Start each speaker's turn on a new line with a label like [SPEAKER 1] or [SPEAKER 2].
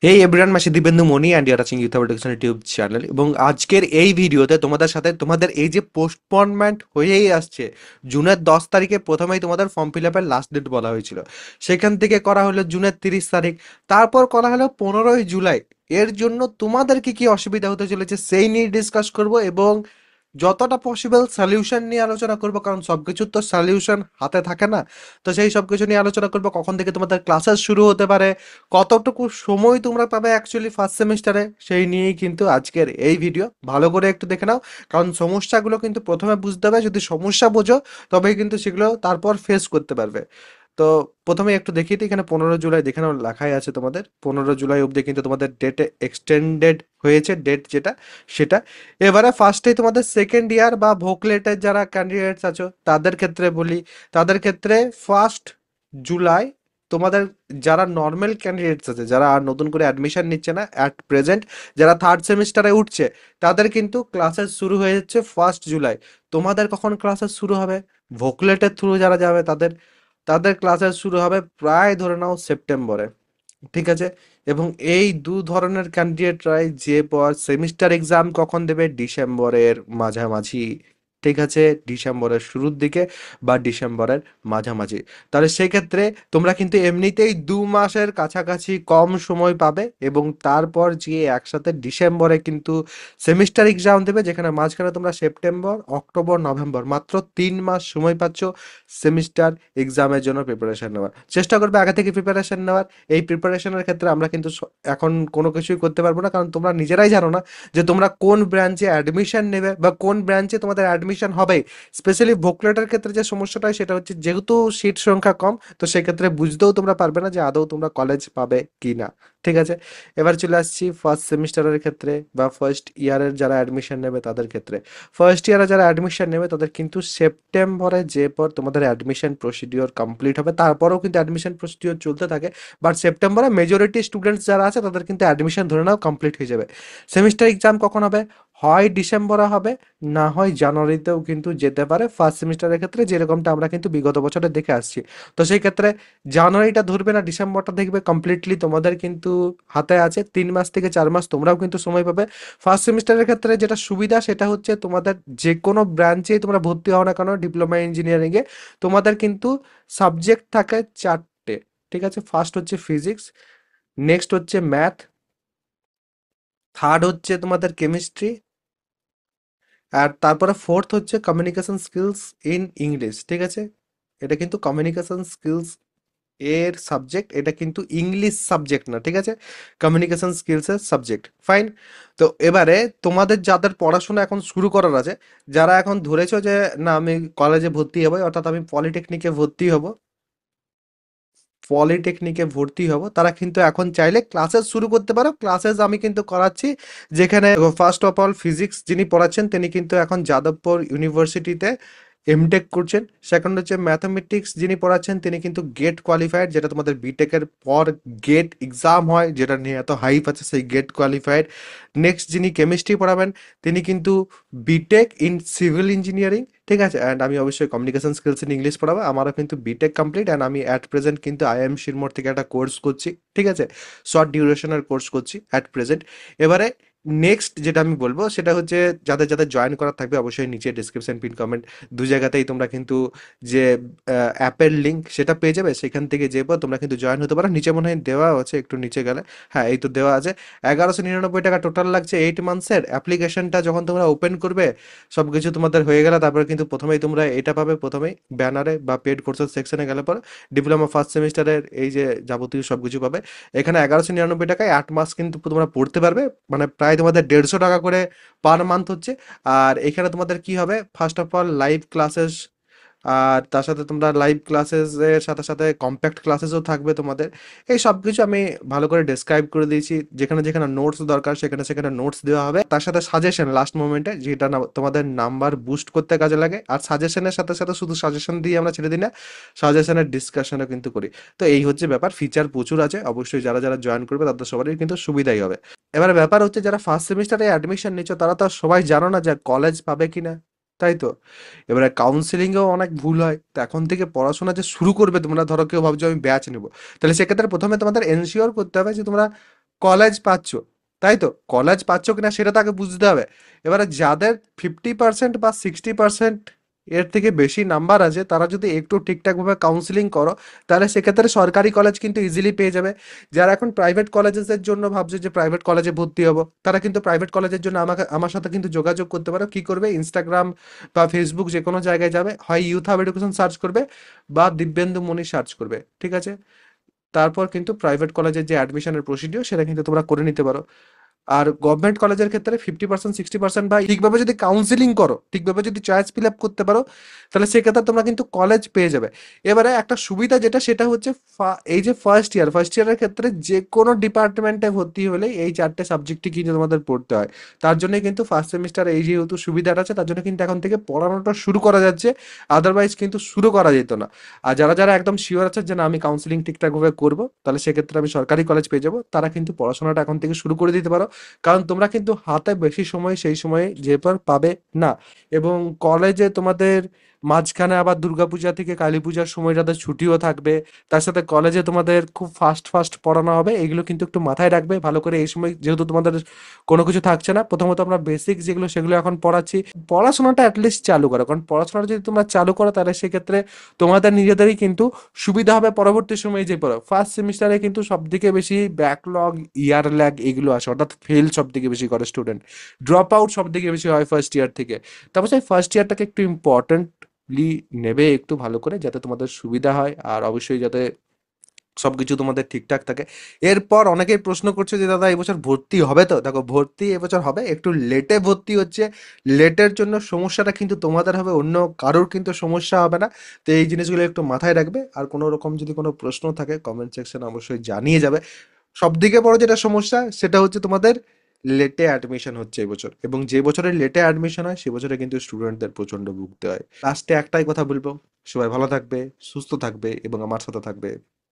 [SPEAKER 1] এই এভরিওয়ান, মাসি Dipendu Moni and you're watching youth education YouTube channel. এবং আজকের এই ভিডিওতে তোমাদের সাথে তোমাদের এই যে পোস্টপনমেন্ট হয়েই আসছে, জুনের 10 তারিখে প্রথমেই তোমাদের ফর্ম ফিল আপের লাস্ট ডেট বলা হয়েছিল, সেখান থেকে করা হলো জুনের 30 তারিখ, তারপর করা হলো 15ই জুলাই। এর জন্য তোমাদের কি কি অসুবিধা হতে চলেছে সেই নিয়ে ডিসকাস করব, এবং যতটা পসিবল সলিউশন নিয়ে আলোচনা করব, কারণ সবকিছুর তো সলিউশন হাতে থাকে না। তো সেই সব কিছু নিয়ে আলোচনা করবো, কখন থেকে তোমাদের ক্লাসেস শুরু হতে পারে, কতটুকু সময় তোমরা পাবে অ্যাকচুয়ালি ফার্স্ট সেমিস্টারে, সেই নিয়েই কিন্তু আজকের এই ভিডিও। ভালো করে একটু দেখে নাও, কারণ সমস্যাগুলো কিন্তু প্রথমে বুঝতে হবে। যদি সমস্যা বোঝো তবেই কিন্তু সেগুলো তারপর ফেস করতে পারবে। তো প্রথমে একটু দেখিয়ে দিই, এখানে 15 জুলাই দেখে নাও, লেখাই আছে তোমাদের 15 জুলাই অবধি কিন্তু তোমাদের ডেটে এক্সটেন্ডেড হয়েছে, ডেট যেটা সেটা। এবারে ফার্স্টেই তোমাদের সেকেন্ড ইয়ার বা ভোকলেটের যারা ক্যান্ডিডেটস আছো তাদের ক্ষেত্রে বলি, তাদের ক্ষেত্রে 1 জুলাই তোমাদের যারা নর্মাল ক্যান্ডিডেটস আছে, যারা আর নতুন করে অ্যাডমিশন নিচ্ছে না অ্যাট প্রেজেন্ট, যারা থার্ড সেমিস্টারে উঠছে, তাদের কিন্তু ক্লাসেস শুরু হয়ে যাচ্ছে 1 জুলাই। তোমাদের কখন ক্লাসেস শুরু হবে? ভোকলেটের থ্রু যারা যাবে তাদের তাদের ক্লাসেস শুরু হবে প্রায় ধরে নাও সেপ্টেম্বরে। ঠিক আছে? এবং এই দু ধরনের ক্যান্ডিডেটরাই যে পর সেমিস্টার এক্সাম কখন দেবে, ডিসেম্বরের মাঝামাঝি। ঠিক আছে, ডিসেম্বরের শুরুর দিকে বা ডিসেম্বরের মাঝামাঝি। তাহলে সেক্ষেত্রে তোমরা কিন্তু এমনিতেই 2 মাসের কাছাকাছি কম সময় পাবে, এবং তারপর যে একসাথে ডিসেম্বরে কিন্তু সেমিস্টার এক্সাম দেবে, যেখানে মাঝখানে তোমরা সেপ্টেম্বর, অক্টোবর, নভেম্বর মাত্র 3 মাস সময় পাচ্ছ সেমিস্টার এক্সামের জন্য প্রিপারেশন নেওয়ার। চেষ্টা করবে আগে থেকে প্রিপারেশন নেওয়ার। এই প্রিপারেশনের ক্ষেত্রে আমরা কিন্তু এখন কোনো কিছুই করতে পারবো না, কারণ তোমরা নিজেরাই জানো না যে তোমরা কোন ব্রাঞ্চে অ্যাডমিশন নেবে বা কোন ব্রাঞ্চে তোমাদের অ্যাডমিশন হবে। স্পেশালি ভোকলেটের ক্ষেত্রে যে সমস্যাটা হয় সেটা হচ্ছে, যেহেতু সিট সংখ্যা কম, তো সেক্ষেত্রে বুঝতেও তোমরা পারবে না যে আদৌ তোমরা কলেজ পাবে কি না। ঠিক আছে, এবার চলে আসছি ফার্স্ট সেমিস্টারের ক্ষেত্রে বা ফার্স্ট ইয়ারের যারা অ্যাডমিশন নেবে তাদের ক্ষেত্রে। ফার্স্ট ইয়ারে যারা অ্যাডমিশন নেবে তাদের কিন্তু সেপ্টেম্বরে যে পর তোমাদের অ্যাডমিশন প্রসিডিওর কমপ্লিট হবে, তারপরেও কিন্তু অ্যাডমিশন প্রসিডিওর চলতে থাকে। বাট সেপ্টেম্বরে মেজরিটি স্টুডেন্টস যারা আছে তাদের কিন্তু অ্যাডমিশন ধরে নাও কমপ্লিট হয়ে যাবে। সেমিস্টার এক্সাম কখন হবে? হয় ডিসেম্বরে হবে, না হয় জানুয়ারিতেও কিন্তু যেতে পারে ফার্স্ট সেমিস্টারের ক্ষেত্রে, যেরকমটা আমরা কিন্তু বিগত বছরে দেখে আসছি। তো সেই ক্ষেত্রে জানুয়ারিটা ধরবে না ডিসেম্বরটা দেখবে, কমপ্লিটলি তোমাদের কিন্তু হাতে আছে 3 মাস থেকে 4 মাস তোমরাও কিন্তু সময় পাবে। ফার্স্ট সেমিস্টারের ক্ষেত্রে যেটা সুবিধা সেটা হচ্ছে, তোমাদের যে কোনো ব্রাঞ্চেই তোমরা ভর্তি হও না কেন ডিপ্লোমা ইঞ্জিনিয়ারিংয়ে, তোমাদের কিন্তু সাবজেক্ট থাকে 4টে। ঠিক আছে, ফার্স্ট হচ্ছে ফিজিক্স, নেক্সট হচ্ছে ম্যাথ, থার্ড হচ্ছে তোমাদের কেমিস্ট্রি, আর তারপরে ফোর্থ হচ্ছে কমিউনিকেশন স্কিলস ইন ইংলিশ। ঠিক আছে, এটা কিন্তু কমিউনিকেশন স্কিলস এর সাবজেক্ট, এটা কিন্তু ইংলিশ সাবজেক্ট না। ঠিক আছে, কমিউনিকেশন স্কিলসের সাবজেক্ট। ফাইন। তো এবারে তোমাদের যাদের পড়াশোনা এখন শুরু করার আছে, যারা এখন ধরেছো যে না আমি কলেজে ভর্তি হবো, অর্থাৎ আমি পলিটেকনিকে ভর্তি হব, তারা কিন্তু এখন চাইলে ক্লাসেস শুরু করতে পারো। ক্লাসেস আমি কিন্তু করাচ্ছি, যেখানে ফার্স্ট অফ অল ফিজিক্স যিনি পড়াচ্ছেন তিনি কিন্তু এখন যাদবপুর ইউনিভার্সিটিতে এমটেক করছেন। সেকেন্ড হচ্ছে ম্যাথামেটিক্স যিনি পড়াচ্ছেন তিনি কিন্তু গেট কোয়ালিফাইড, যেটা তোমাদের বিটেকের পর গেট এক্সাম হয়, যেটা নিয়ে এত হাইপ আছে, সেই গেট কোয়ালিফাইড। নেক্সট যিনি কেমিস্ট্রি পড়াবেন তিনি কিন্তু বিটেক ইন সিভিল ইঞ্জিনিয়ারিং। ঠিক আছে, অ্যান্ড আমি অবশ্যই কমিউনিকেশন স্কিলস ইন ইংলিশ পড়াবো, আমারও কিন্তু বিটেক কমপ্লিট, অ্যান্ড আমি অ্যাট প্রেজেন্ট কিন্তু আইএম শিরমোর থেকে একটা কোর্স করছি। ঠিক আছে, শর্ট ডিউরেশনের কোর্স করছি অ্যাট প্রেজেন্ট। এবারে নেক্সট যেটা আমি বলবো সেটা হচ্ছে, যাদের যাদের জয়েন করার থাকবে অবশ্যই নিচে ডিসক্রিপশন পিন কমেন্ট দু জায়গাতেই তোমরা কিন্তু যে অ্যাপের লিঙ্ক সেটা পেয়ে যাবে, সেখান থেকে যে পর তোমরা কিন্তু জয়েন হতে পারো। নিচে মনে হয় দেওয়া আছে, একটু নিচে গেলে, হ্যাঁ এই তো দেওয়া আছে। 1199 টাকা টোটাল লাগছে 8 মান্থসের। অ্যাপ্লিকেশনটা যখন তোমরা ওপেন করবে, সবকিছু তোমাদের হয়ে গেলে তারপরে কিন্তু প্রথমেই তোমরা এটা পাবে, প্রথমেই ব্যানারে বা পেড কোর্সের সেকশনে গেলে পরে ডিপ্লোমা ফার্স্ট সেমিস্টারের এই যে যাবতীয় সবকিছু পাবে। এখানে 1199 টাকায় 8 মাস কিন্তু তোমরা পড়তে পারবে, মানে প্রায় তোমাদের 150 টাকা করে পার মান্থ হচ্ছে। আর এখানে তোমাদের কি হবে, first of all live classes, আর তার সাথে তোমরা লাইভ ক্লাসেস এর সাথে সাথে কম্প্যাক্ট ক্লাসেসও থাকবে তোমাদের। এই সব কিছু আমি ভালো করে ডেসক্রাইব করে দিয়েছি, যেখানে যেখানে নোটস দরকার সেখানে সেখানে নোটস দেওয়া হবে, তার সাথে সাজেশন লাস্ট মোমেন্টে, যেটা তোমাদের নাম্বার বুস্ট করতে কাজে লাগে। আর সাজেশনের সাথে সাথে শুধু সাজেশন দিয়ে আমরা ছেড়ে দিই না, সাজেশনের ডিসকাশনও কিন্তু করি। তো এই হচ্ছে ব্যাপার, ফিচার প্রচুর আছে, অবশ্যই যারা যারা জয়েন করবে তাদের সবারই কিন্তু সুবিধাই হবে। এবার ব্যাপার হচ্ছে, যারা ফার্স্ট সেমিস্টারে অ্যাডমিশন নিচ্ছ তারা তো আর সবাই জানো না যে কলেজ পাবে কিনা, তাই তো? এবারে কাউন্সেলিংয়েও অনেক ভুল হয়। তো এখন থেকে পড়াশোনা যে শুরু করবে তোমরা, ধরো কেউ ভাবছো আমি ব্যাচ নেবো, তাহলে সেক্ষেত্রে প্রথমে তোমাদের এনশিওর করতে হবে যে তোমরা কলেজ পাচ্ছ, তাই তো? কলেজ পাচ্ছ কিনা সেটা তো আগে বুঝতে হবে। এবারে যাদের 50% বা 60% এর থেকে বেশি নাম্বার আছে, তারা যদি একটু ঠিকঠাকভাবে কাউন্সিলিং করো, তাহলে সেক্ষেত্রে সরকারি কলেজ কিন্তু ইজিলি পেয়ে যাবে। যারা এখন প্রাইভেট কলেজেসের জন্য ভাবছে যে প্রাইভেট কলেজে ভর্তি হবো, তারা কিন্তু প্রাইভেট কলেজের জন্য আমার সাথে কিন্তু যোগাযোগ করতে পারো। কি করবে, ইনস্টাগ্রাম বা ফেসবুক যে কোনো জায়গায় যাবে, হয় ইউথ হাব এডুকেশন সার্চ করবে বা দিব্যেন্দু মনি সার্চ করবে, ঠিক আছে? তারপর কিন্তু প্রাইভেট কলেজের যে অ্যাডমিশনের প্রসিডিওর সেটা কিন্তু তোমরা করে নিতে পারো। আর গভর্নমেন্ট কলেজের ক্ষেত্রে 50% 60% বা ঠিকভাবে যদি কাউন্সিলিং করো, ঠিকভাবে যদি চয়েস ফিল আপ করতে পারো, তাহলে সেক্ষেত্রে তোমরা কিন্তু কলেজ পেয়ে যাবে। এবারে একটা সুবিধা যেটা, সেটা হচ্ছে এই যে ফার্স্ট ইয়ারের ক্ষেত্রে যে কোনো ডিপার্টমেন্টে ভর্তি হলে এই 4টে সাবজেক্টই কিন্তু তোমাদের পড়তে হয়। তার জন্য কিন্তু ফার্স্ট সেমিস্টার এই যেহেতু সুবিধাটা আছে, তার জন্য কিন্তু এখন থেকে পড়ানোটা শুরু করা যাচ্ছে। আদারওয়াইজ কিন্তু শুরু করা যেত না। আর যারা যারা একদম শিওর আছে যে না আমি কাউন্সিলিং ঠিকঠাকভাবে করবো, তাহলে সেক্ষেত্রে আমি সরকারি কলেজ পেয়ে যাবো, তারা কিন্তু পড়াশোনাটা এখন থেকে শুরু করে দিতে পারো। কারণ তোমরা কিন্তু হাতে বেশি সময় সেই সময়ে যেবার পাবে না। এবং কলেজে তোমাদের মাঝখানে আবার দুর্গাপূজা থেকে কালী পূজার সময়টাতে ছুটিও থাকবে। তার সাথে কলেজে তোমাদের খুব ফাস্ট ফাস্ট পড়ানো হবে, এগুলো কিন্তু একটু মাথায় রাখবে ভালো করে। এই সময় যেহেতু তোমাদের কোনো কিছু থাকছে না, প্রথমত আমরা বেসিক যেগুলো সেগুলো এখন পড়াচ্ছি। পড়াশোনাটা অ্যাটলিস্ট চালু করো, কারণ পড়াশোনাটা যদি তোমরা চালু করো, তাহলে সেক্ষেত্রে তোমাদের নিজেদেরই কিন্তু সুবিধা হবে পরবর্তী সময়ে। যে পড়ো ফার্স্ট সেমিস্টারে কিন্তু সব থেকে বেশি ব্যাকলগ, ইয়ার ল্যাগ এগুলো আসে, অর্থাৎ ফেল সব থেকে বেশি করে স্টুডেন্ট, ড্রপ আউট সব থেকে বেশি হয় ফার্স্ট ইয়ার থেকে। তারপর সেই ফার্স্ট ইয়ারটাকে একটু ইম্পর্টেন্টলি নেবে একটু ভালো করে, যাতে তোমাদের সুবিধা হয়, আর অবশ্যই যাতে সবকিছু তোমাদের ঠিকঠাক থাকে। এরপর অনেকেই প্রশ্ন করছে যে দাদা এবছর ভর্তি হবে তো? দেখো, ভর্তি এবছর হবে, একটু লেটে ভর্তি হচ্ছে। লেটের জন্য সমস্যাটা কিন্তু তোমাদের হবে, অন্য কারোর কিন্তু সমস্যা হবে না। তো এই জিনিসগুলো একটু মাথায় রাখবে। আর কোনো রকম যদি কোনো প্রশ্ন থাকে কমেন্ট সেকশনে অবশ্যই জানিয়ে যাবে। সব থেকে বড় যেটা সমস্যা সেটা হচ্ছে তোমাদের লেটে অ্যাডমিশন হচ্ছে এবছর, এবং যে বছরে লেটে অ্যাডমিশন হয় সে বছরে কিন্তু স্টুডেন্টদের প্রচন্ড ভুগতে হয়। লাস্টে একটাই কথা বলবো, সবাই ভালো থাকবে, সুস্থ থাকবে এবং আমার সাথে থাকবে।